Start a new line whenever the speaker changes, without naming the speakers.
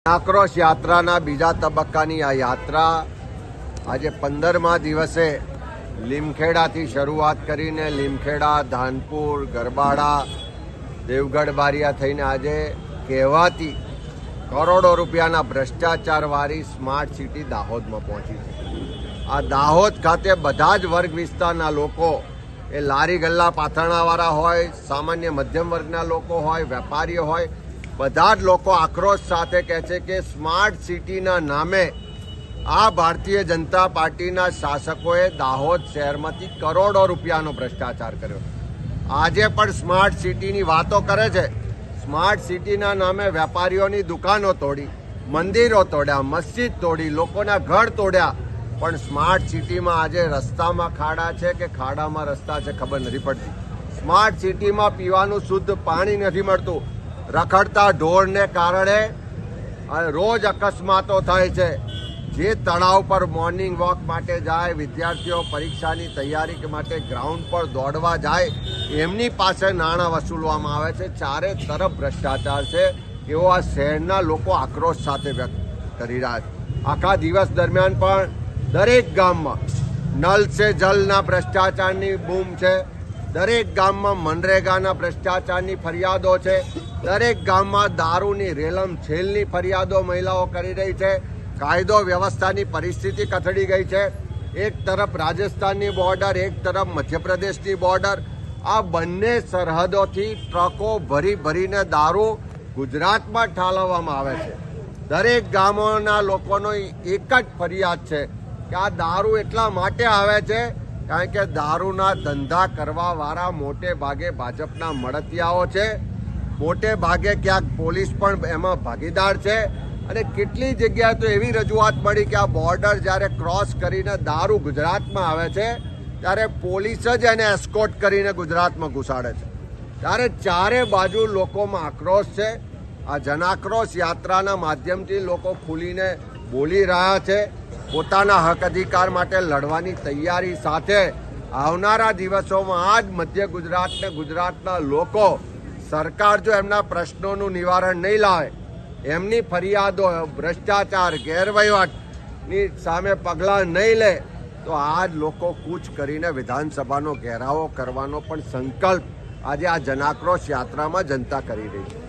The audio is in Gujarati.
આક્રોશ યાત્રાના બીજા તબક્કાની આ યાત્રા આજે 15મા દિવસે લીમખેડાથી શરૂઆત કરીને લીમખેડા, ધાનપુર, ગરબાડા, દેવગઢ બારિયા થઈને આજે કહેવાતી કરોડો રૂપિયાના ભ્રષ્ટાચારવાળી સ્માર્ટ સિટી દાહોદમાં પહોંચી છે। આ દાહોદ ખાતે બધા જ વર્ગ વિસ્તારના લોકો, એ લારી ગલ્લા પાથરણાવાળા હોય, સામાન્ય મધ્યમ વર્ગના લોકો હોય, વેપારીઓ હોય, બધા જ લોકો આક્રોશ સાથે કહે છે કે સ્માર્ટ સિટીના નામે આ ભારતીય જનતા પાર્ટીના શાસકોએ દાહોદ શહેરમાંથી કરોડો રૂપિયાનો ભ્રષ્ટાચાર કર્યો। આજે પણ સ્માર્ટ સિટીની વાતો કરે છે। સ્માર્ટ સિટીના નામે વેપારીઓની દુકાનો તોડી, મંદિરો તોડ્યા, મસ્જિદ તોડી, લોકોના ઘર તોડ્યા, પણ સ્માર્ટ સિટીમાં આજે રસ્તામાં ખાડા છે કે ખાડામાં રસ્તા છે ખબર નથી પડતી। સ્માર્ટ સિટીમાં પીવાનું શુદ્ધ પાણી નથી મળતું। રખડતા ઢોરને કારણે રોજ અકસ્માતો થાય છે। જે તળાવ પર મોર્નિંગ વોક માટે જાય, વિદ્યાર્થીઓ પરીક્ષાની તૈયારી માટે ગ્રાઉન્ડ પર દોડવા જાય, એમની પાસે નાણાં વસૂલવામાં આવે છે। ચારે તરફ ભ્રષ્ટાચાર છે, એવો આ શહેરના લોકો આક્રોશ સાથે વ્યક્ત કરી રહ્યા છે। આખા દિવસ દરમિયાન પણ દરેક ગામમાં નલ સે જલના ભ્રષ્ટાચારની બૂમ છે, દરેક ગામમાં મનરેગાના ભ્રષ્ટાચારની ફરિયાદો છે, દરેક ગામમાં દારૂની રેલમ છેલની ફરિયાદો મહિલાઓ કરી રહી છે। કાયદો વ્યવસ્થાની પરિસ્થિતિ કથળી ગઈ છે। એક તરફ રાજસ્થાનની બોર્ડર, એક તરફ મધ્યપ્રદેશની બોર્ડર, આ બંને સરહદોથી ટ્રકો ભરી ભરીને દારૂ ગુજરાતમાં ઠાલવવામાં આવે છે। દરેક ગામોના લોકોનો એક જ ફરિયાદ છે કે આ દારૂ એટલા માટે આવે છે કારણ કે દારૂના ધંધા કરવાવાળા મોટે ભાગે ભાજપના મળતિયાઓ છે। મોટે ભાગે ક્યાંક પોલીસ પણ એમાં ભાગીદાર છે। અને કેટલી જગ્યાએ તો એવી રજૂઆત મળી કે આ બોર્ડર જ્યારે ક્રોસ કરીને દારૂ ગુજરાતમાં આવે છે ત્યારે પોલીસ જ એને એસ્કોર્ટ કરીને ગુજરાતમાં ઘુસાડે છે। ત્યારે ચારે બાજુ લોકોમાં આક્રોશ છે। આ જનાક્રોશ યાત્રાના માધ્યમથી લોકો ખુલીને બોલી રહ્યા છે, પોતાના હક અધિકાર માટે લડવાની તૈયારી સાથે આવનારા દિવસોમાં આ જ મધ્ય ગુજરાત ને ગુજરાતના લોકો, સરકાર જો એમના પ્રશ્નોનું નિવારણ નહીં લાવે, એમની ફરિયાદો, ભ્રષ્ટાચાર, ગેરવહીવટની સામે પગલાં નહીં લે, તો આ જ લોકો કૂચ કરીને વિધાનસભાનો ઘેરાવો કરવાનો પણ સંકલ્પ આજે આ જનાક્રોશ યાત્રામાં જનતા કરી રહી છે।